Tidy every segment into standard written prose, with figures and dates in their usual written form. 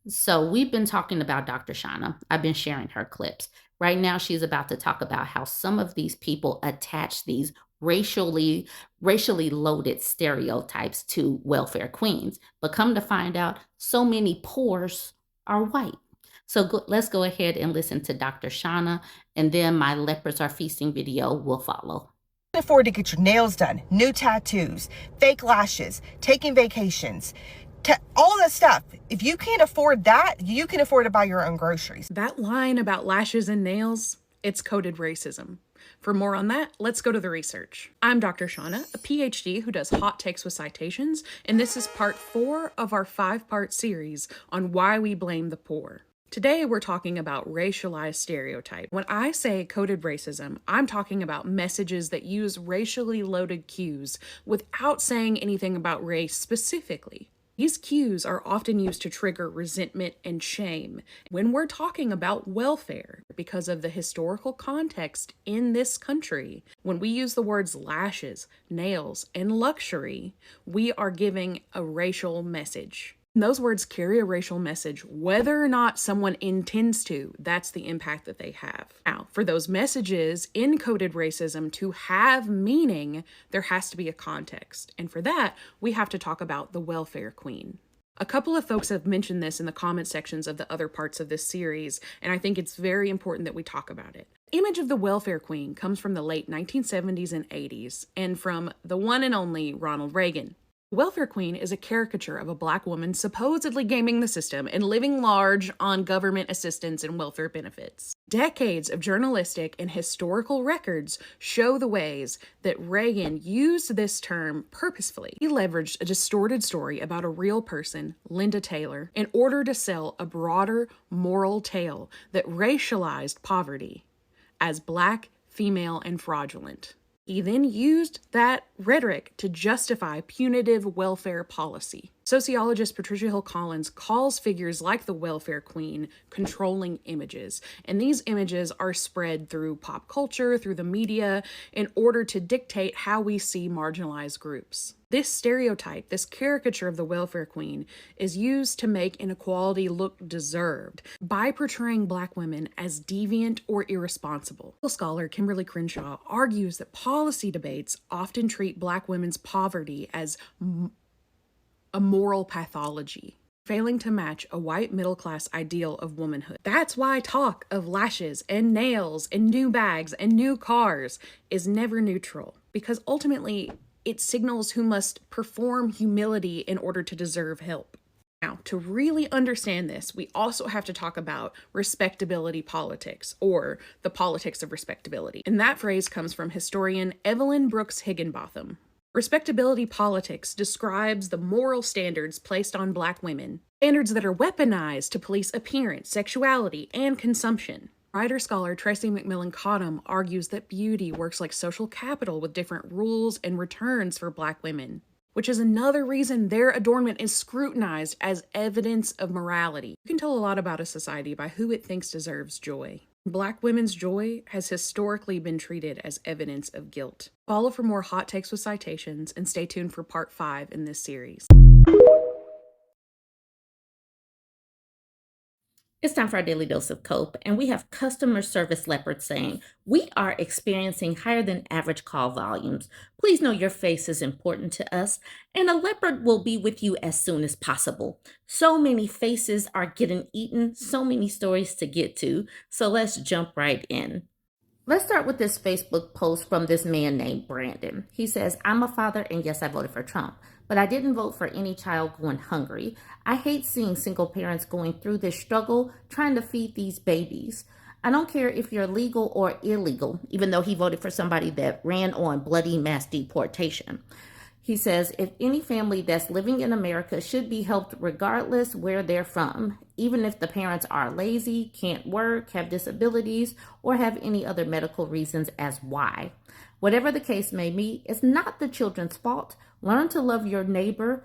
So we've been talking about Dr. Shauna. I've been sharing her clips. Right now, she's about to talk about how some of these people attach these racially racially loaded stereotypes to welfare queens. But come to find out, so many poors are white. Let's go ahead and listen to Dr. Shauna, and then my Leopards Are Feasting video will follow. Afford to get your nails done, new tattoos, fake lashes, taking vacations, all that stuff. If you can't afford that, you can afford to buy your own groceries. That line about lashes and nails, it's coded racism. For more on that, let's go to the research. I'm Dr. Shauna, a PhD who does hot takes with citations, and this is part 4 of our 5-part series on why we blame the poor. Today, we're talking about racialized stereotype. When I say coded racism, I'm talking about messages that use racially loaded cues without saying anything about race specifically. These cues are often used to trigger resentment and shame when we're talking about welfare because of the historical context in this country. When we use the words lashes, nails, and luxury, we are giving a racial message. Those words carry a racial message, whether or not someone intends to. That's the impact that they have. Now, for those messages in coded racism to have meaning, there has to be a context. And for that, we have to talk about the welfare queen. A couple of folks have mentioned this in the comment sections of the other parts of this series, and I think it's very important that we talk about it. The image of the welfare queen comes from the late 1970s and 80s, and from the one and only Ronald Reagan. Welfare Queen is a caricature of a Black woman supposedly gaming the system and living large on government assistance and welfare benefits. Decades of journalistic and historical records show the ways that Reagan used this term purposefully. He leveraged a distorted story about a real person, Linda Taylor, in order to sell a broader moral tale that racialized poverty as Black, female, and fraudulent. He then used that rhetoric to justify punitive welfare policy. Sociologist Patricia Hill Collins calls figures like the welfare queen controlling images, and these images are spread through pop culture, through the media, in order to dictate how we see marginalized groups. This stereotype, this caricature of the welfare queen, is used to make inequality look deserved by portraying Black women as deviant or irresponsible. Scholar Kimberly Crenshaw argues that policy debates often treat Black women's poverty as a moral pathology, failing to match a white middle-class ideal of womanhood. That's why talk of lashes and nails and new bags and new cars is never neutral, because ultimately it signals who must perform humility in order to deserve help. Now, to really understand this, we also have to talk about respectability politics, or the politics of respectability. And that phrase comes from historian Evelyn Brooks Higginbotham. Respectability politics describes the moral standards placed on Black women, standards that are weaponized to police appearance, sexuality, and consumption. Writer-scholar Tracy McMillan Cottom argues that beauty works like social capital with different rules and returns for Black women, which is another reason their adornment is scrutinized as evidence of morality. You can tell a lot about a society by who it thinks deserves joy. Black women's joy has historically been treated as evidence of guilt. Follow for more hot takes with citations, and stay tuned for part 5 in this series. It's time for our daily dose of cope, and we have customer service Leopard saying, "We are experiencing higher than average call volumes. Please know your face is important to us, and a Leopard will be with you as soon as possible. So many faces are getting eaten, so many stories to get to, so let's jump right in." Let's start with this Facebook post from this man named Brandon. He says, "I'm a father, and yes, I voted for Trump, but I didn't vote for any child going hungry. I hate seeing single parents going through this struggle trying to feed these babies. I don't care if you're legal or illegal," even though he voted for somebody that ran on bloody mass deportation. He says, "If any family that's living in America should be helped regardless where they're from, even if the parents are lazy, can't work, have disabilities, or have any other medical reasons as why. Whatever the case may be, it's not the children's fault. Learn to love your neighbor.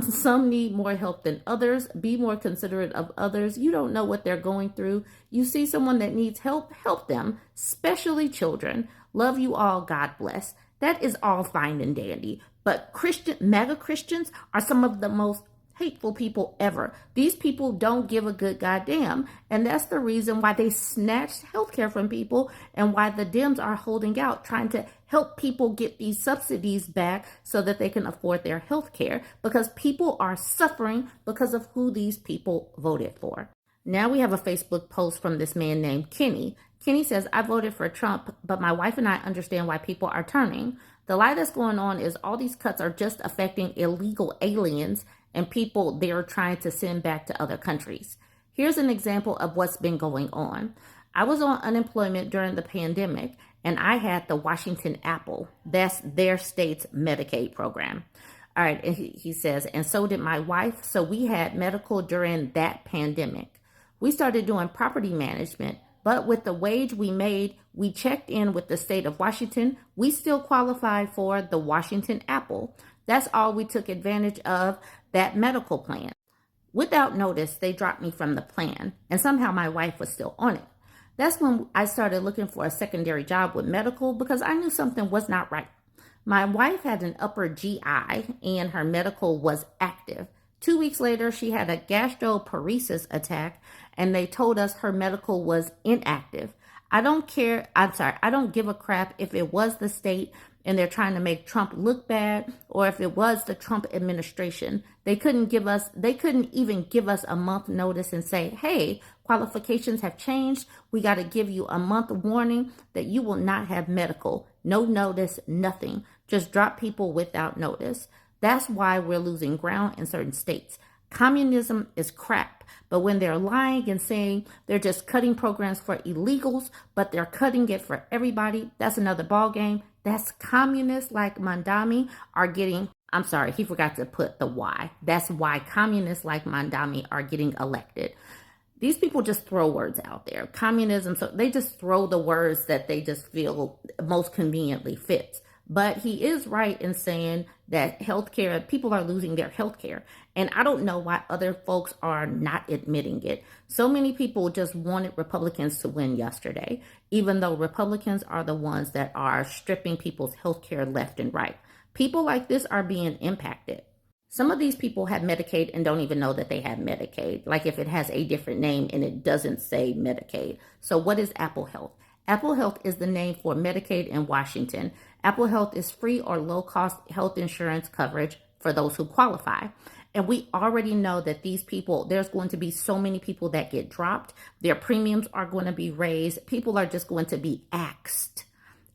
Some need more help than others. Be more considerate of others. You don't know what they're going through. You see someone that needs help, help them, especially children. Love you all. God bless." That is all fine and dandy. But MAGA Christians are some of the most hateful people ever. These people don't give a good goddamn. And that's the reason why they snatched healthcare from people and why the Dems are holding out, trying to help people get these subsidies back so that they can afford their healthcare, because people are suffering because of who these people voted for. Now we have a Facebook post from this man named Kenny. Kenny says, I voted for Trump, but my wife and I understand why people are turning. The lie that's going on is all these cuts are just affecting illegal aliens and people they're trying to send back to other countries. Here's an example of what's been going on. I was on unemployment during the pandemic, and I had the Washington Apple. That's their state's Medicaid program. All right, and he says, and so did my wife. So we had medical during that pandemic. We started doing property management, but with the wage we made, we checked in with the state of Washington. We still qualified for the Washington Apple. That's all we took advantage of, that medical plan. Without notice, they dropped me from the plan, and somehow my wife was still on it. That's when I started looking for a secondary job with medical because I knew something was not right. My wife had an upper GI and her medical was active. 2 weeks later, she had a gastroparesis attack and they told us her medical was inactive. I don't give a crap if it was the state and they're trying to make Trump look bad, or if it was the Trump administration. They couldn't even give us a month notice and say, hey, qualifications have changed. We got to give you a month warning that you will not have medical. No notice, nothing. Just drop people without notice. That's why we're losing ground in certain states. Communism is crap, but when they're lying and saying they're just cutting programs for illegals, but they're cutting it for everybody, that's another ball game. That's communists like Mandami are getting, I'm sorry, he forgot to put the why. That's why communists like Mandami are getting elected. These people just throw words out there. Communism, so they just throw the words that they just feel most conveniently fits. But he is right in saying that healthcare, people are losing their healthcare. And I don't know why other folks are not admitting it. So many people just wanted Republicans to win yesterday, even though Republicans are the ones that are stripping people's healthcare left and right. People like this are being impacted. Some of these people have Medicaid and don't even know that they have Medicaid, like if it has a different name and it doesn't say Medicaid. So what is Apple Health? Apple Health is the name for Medicaid in Washington. Apple Health is free or low-cost health insurance coverage for those who qualify. And we already know that these people, there's going to be so many people that get dropped. Their premiums are going to be raised. People are just going to be axed.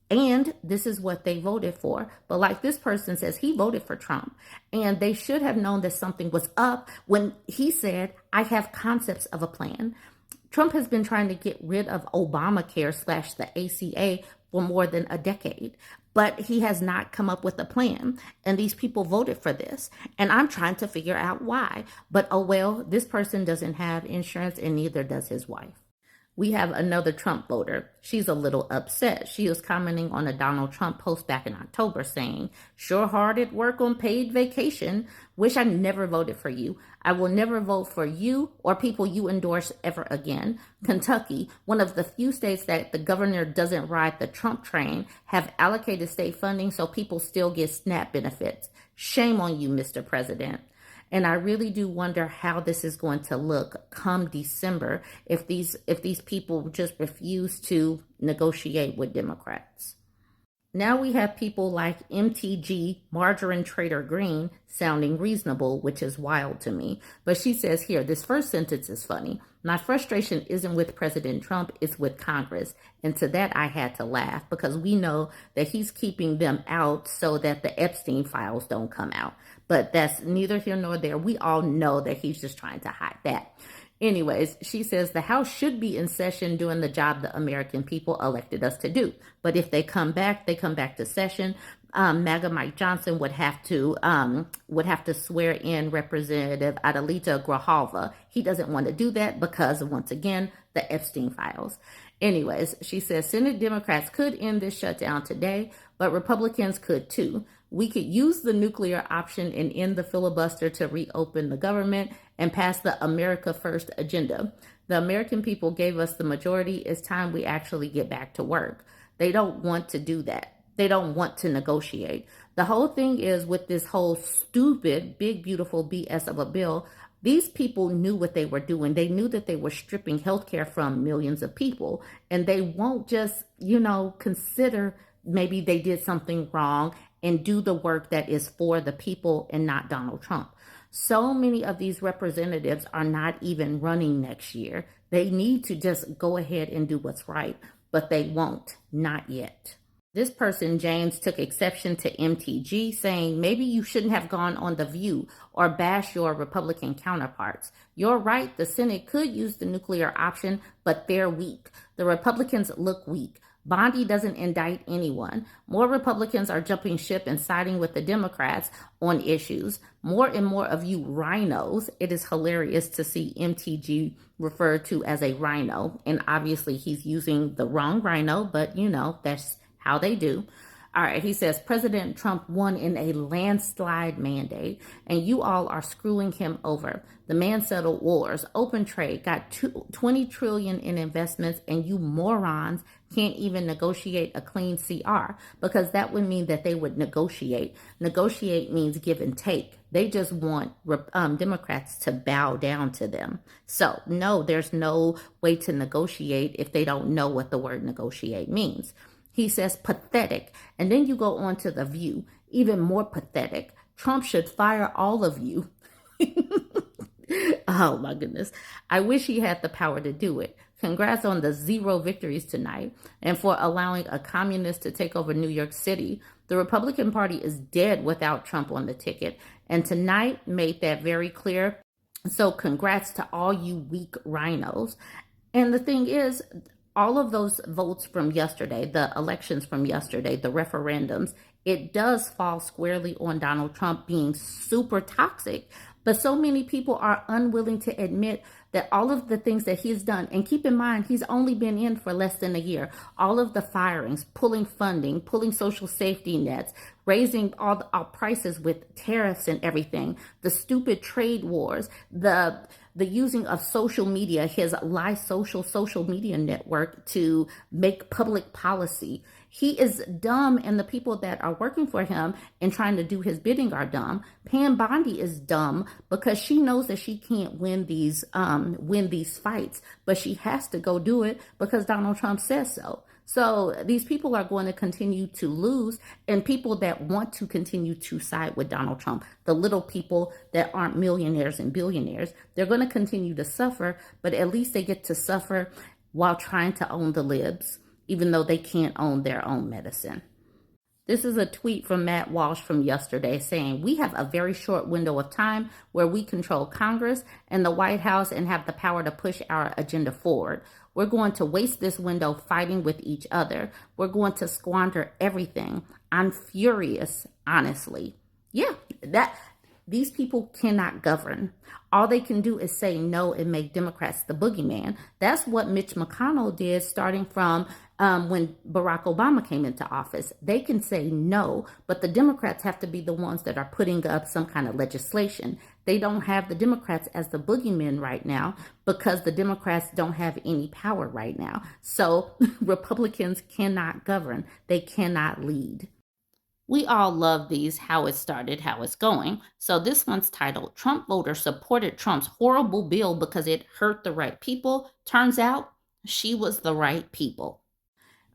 And this is what they voted for. But like this person says, he voted for Trump. And they should have known that something was up when he said, I have concepts of a plan. Trump has been trying to get rid of Obamacare / the ACA for more than a decade, but he has not come up with a plan. And these people voted for this. And I'm trying to figure out why. But oh well, this person doesn't have insurance and neither does his wife. We have another Trump voter. She's a little upset. She was commenting on a Donald Trump post back in October saying, sure hard at work on paid vacation. Wish I never voted for you. I will never vote for you or people you endorse ever again. Kentucky, one of the few states that the governor doesn't ride the Trump train, have allocated state funding so people still get SNAP benefits. Shame on you, Mr. President. And I really do wonder how this is going to look come December if these people just refuse to negotiate with Democrats. Now we have people like MTG, Margarine Trader Green, sounding reasonable, which is wild to me. But she says here, this first sentence is funny. My frustration isn't with President Trump, it's with Congress. And to that, I had to laugh because we know that he's keeping them out so that the Epstein files don't come out. But that's neither here nor there. We all know that he's just trying to hide that. Anyways, she says the House should be in session doing the job the American people elected us to do. But if they come back to session. MAGA Mike Johnson would have to swear in Representative Adelita Grijalva. He doesn't want to do that because, once again, the Epstein files. Anyways, she says Senate Democrats could end this shutdown today, but Republicans could too. We could use the nuclear option and end the filibuster to reopen the government and pass the America First agenda. The American people gave us the majority. It's time we actually get back to work. They don't want to do that. They don't want to negotiate. The whole thing is with this whole stupid, big, beautiful BS of a bill, these people knew what they were doing. They knew that they were stripping healthcare from millions of people, and they won't just, consider maybe they did something wrong and do the work that is for the people and not Donald Trump. So many of these representatives are not even running next year. They need to just go ahead and do what's right, but they won't, not yet. This person, James, took exception to MTG, saying maybe you shouldn't have gone on The View or bash your Republican counterparts. You're right, the Senate could use the nuclear option, but they're weak. The Republicans look weak. Bondi doesn't indict anyone. More Republicans are jumping ship and siding with the Democrats on issues. More and more of you rhinos. It is hilarious to see MTG referred to as a rhino. And obviously he's using the wrong rhino, but that's how they do. All right, he says President Trump won in a landslide mandate, and you all are screwing him over. The man settled wars, open trade, got $20 trillion in investments, and you morons can't even negotiate a clean CR, because that would mean that they would negotiate. Negotiate means give and take. They just want Democrats to bow down to them. So no, there's no way to negotiate if they don't know what the word negotiate means. He says pathetic. And then you go on to The View, even more pathetic. Trump should fire all of you. Oh my goodness. I wish he had the power to do it. Congrats on the 0 victories tonight and for allowing a communist to take over New York City. The Republican Party is dead without Trump on the ticket. And tonight made that very clear. So congrats to all you weak rhinos. And the thing is, all of those votes from yesterday, the elections from yesterday, the referendums, it does fall squarely on Donald Trump being super toxic. But so many people are unwilling to admit that all of the things that he's done, and keep in mind, he's only been in for less than a year, all of the firings, pulling funding, pulling social safety nets, raising all our prices with tariffs and everything, the stupid trade wars, the using of social media, his live social media network to make public policy. He is dumb, and the people that are working for him and trying to do his bidding are dumb. Pam Bondi is dumb because she knows that she can't win these fights, but she has to go do it because Donald Trump says so. So these people are going to continue to lose, and people that want to continue to side with Donald Trump, the little people that aren't millionaires and billionaires, they're going to continue to suffer, but at least they get to suffer while trying to own the libs, even though they can't own their own medicine. This is a tweet from Matt Walsh from yesterday saying, we have a very short window of time where we control Congress and the White House and have the power to push our agenda forward. We're going to waste this window fighting with each other. We're going to squander everything. I'm furious, honestly. Yeah, these people cannot govern. All they can do is say no and make Democrats the boogeyman. That's what Mitch McConnell did starting from when Barack Obama came into office. They can say no, but the Democrats have to be the ones that are putting up some kind of legislation. They don't have the Democrats as the boogeymen right now because the Democrats don't have any power right now. So Republicans cannot govern. They cannot lead. We all love these how it started, how it's going. So this one's titled, Trump voters supported Trump's horrible bill because it hurt the right people. Turns out she was the right people.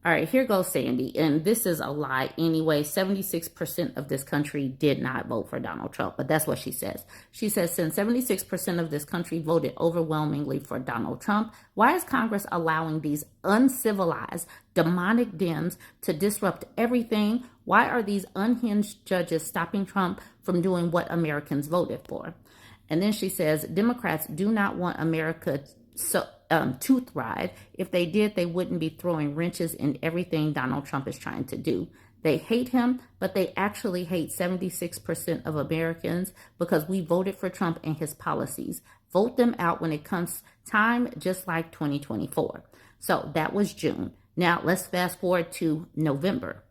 All right, here goes Sandy. And this is a lie anyway. 76% of this country did not vote for Donald Trump, but that's what she says. She says, since 76% of this country voted overwhelmingly for Donald Trump, why is Congress allowing these uncivilized, demonic Dems to disrupt everything? Why are these unhinged judges stopping Trump from doing what Americans voted for? And then she says, Democrats do not want America to thrive. If they did, they wouldn't be throwing wrenches in everything Donald Trump is trying to do. They hate him, but they actually hate 76% of Americans because we voted for Trump and his policies. Vote them out when it comes time, just like 2024. So that was June. Now let's fast forward to November.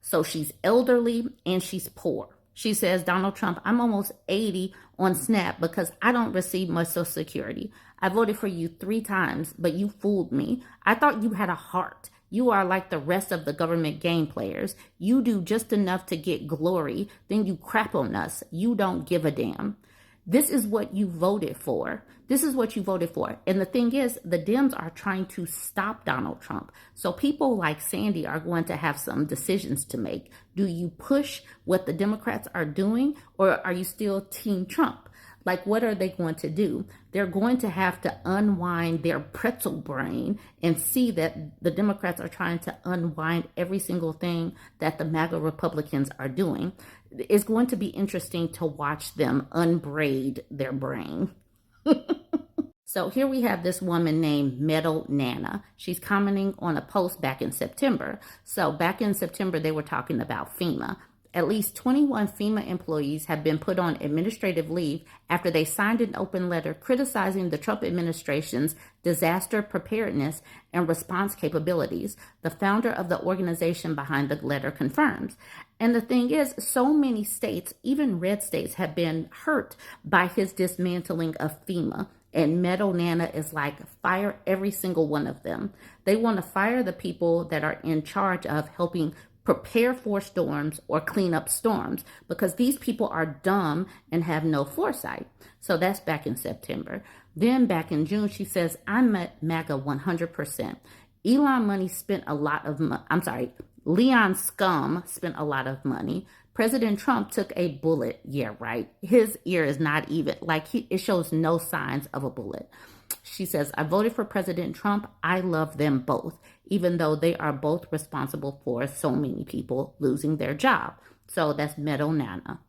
So she's elderly and she's poor. She says, Donald Trump, I'm almost 80 on SNAP because I don't receive much Social Security. I voted for you 3 times, but you fooled me. I thought you had a heart. You are like the rest of the government game players. You do just enough to get glory, then you crap on us. You don't give a damn. This is what you voted for. This is what you voted for. And the thing is, the Dems are trying to stop Donald Trump. So people like Sandy are going to have some decisions to make. Do you push what the Democrats are doing, or are you still Team Trump? Like, what are they going to do? They're going to have to unwind their pretzel brain and see that the Democrats are trying to unwind every single thing that the MAGA Republicans are doing. It's going to be interesting to watch them unbraid their brain. So here we have this woman named Meadow Nana. She's commenting on a post back in September. So back in September, they were talking about FEMA. At least 21 FEMA employees have been put on administrative leave after they signed an open letter criticizing the Trump administration's disaster preparedness and response capabilities. The founder of the organization behind the letter confirms. And the thing is, so many states, even red states, have been hurt by his dismantling of FEMA. And Meadow Nana is like, fire every single one of them. They want to fire the people that are in charge of helping prepare for storms or clean up storms, because these people are dumb and have no foresight. So that's back in September. Then back in June, she says, I'm at MAGA 100%. Leon Scum spent a lot of money. President Trump took a bullet. Yeah, right. His ear is not even, it shows no signs of a bullet. She says, I voted for President Trump. I love them both, even though they are both responsible for so many people losing their job. So that's Meadow Nana.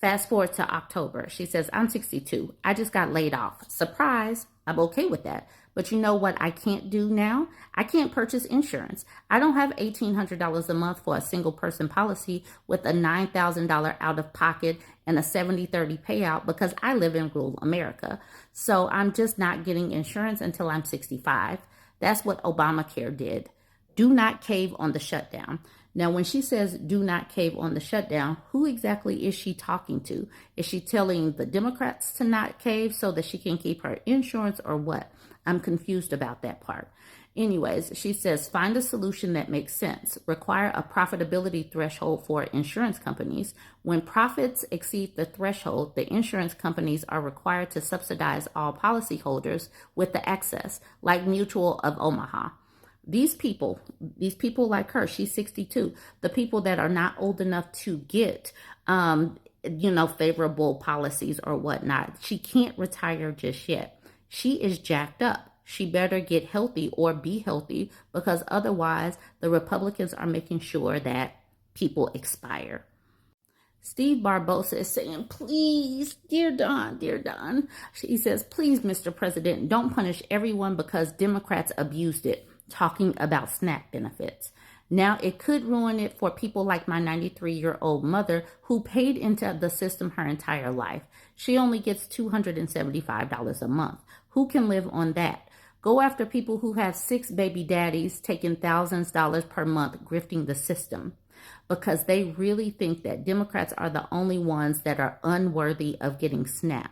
Fast forward to October. She says, I'm 62. I just got laid off. Surprise. I'm okay with that. But you know what I can't do now? I can't purchase insurance. I don't have $1,800 a month for a single person policy with a $9,000 out of pocket and a 70-30 payout because I live in rural America. So I'm just not getting insurance until I'm 65. That's what Obamacare did. Do not cave on the shutdown. Now, when she says do not cave on the shutdown, who exactly is she talking to? Is she telling the Democrats to not cave so that she can keep her insurance, or what? I'm confused about that part. Anyways, she says, find a solution that makes sense. Require a profitability threshold for insurance companies. When profits exceed the threshold, the insurance companies are required to subsidize all policyholders with the excess, like Mutual of Omaha. These people like her, she's 62, the people that are not old enough to get, favorable policies or whatnot, she can't retire just yet. She is jacked up. She better get healthy or be healthy, because otherwise the Republicans are making sure that people expire. Steve Barbosa is saying, please, dear Don. He says, please, Mr. President, don't punish everyone because Democrats abused it, talking about SNAP benefits. Now, it could ruin it for people like my 93-year-old mother who paid into the system her entire life. She only gets $275 a month. Who can live on that? Go after people who have 6 baby daddies taking thousands of dollars per month grifting the system, because they really think that Democrats are the only ones that are unworthy of getting SNAP.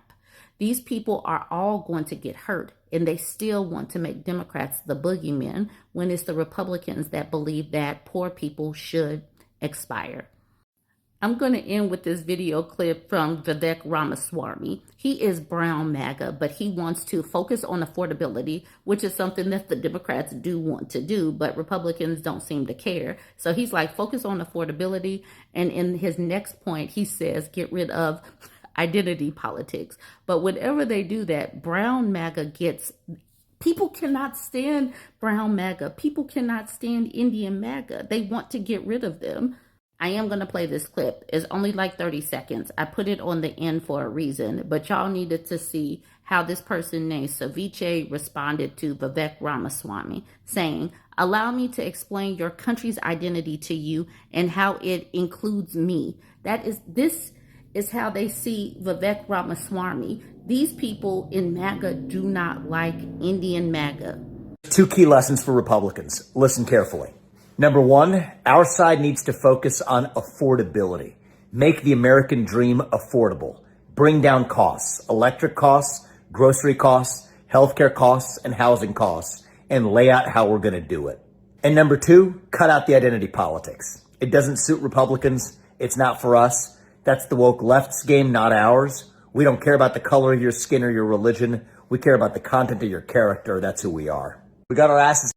These people are all going to get hurt, and they still want to make Democrats the boogeymen when it's the Republicans that believe that poor people should expire. I'm going to end with this video clip from Vivek Ramaswamy. He is brown MAGA, but he wants to focus on affordability, which is something that the Democrats do want to do, but Republicans don't seem to care. So he's like, focus on affordability. And in his next point, he says, get rid of identity politics. But whenever they do that, brown MAGA gets, people cannot stand brown MAGA. People cannot stand Indian MAGA. They want to get rid of them. I am going to play this clip. It's only like 30 seconds. I put it on the end for a reason, but y'all needed to see how this person named Ceviche responded to Vivek Ramaswamy, saying, allow me to explain your country's identity to you and how it includes me. This is how they see Vivek Ramaswamy. These people in MAGA do not like Indian MAGA. 2 key lessons for Republicans. Listen carefully. Number 1, our side needs to focus on affordability. Make the American dream affordable. Bring down costs, electric costs, grocery costs, healthcare costs, and housing costs, and lay out how we're going to do it. And number two, cut out the identity politics. It doesn't suit Republicans. It's not for us. That's the woke left's game, not ours. We don't care about the color of your skin or your religion. We care about the content of your character. That's who we are. We got our asses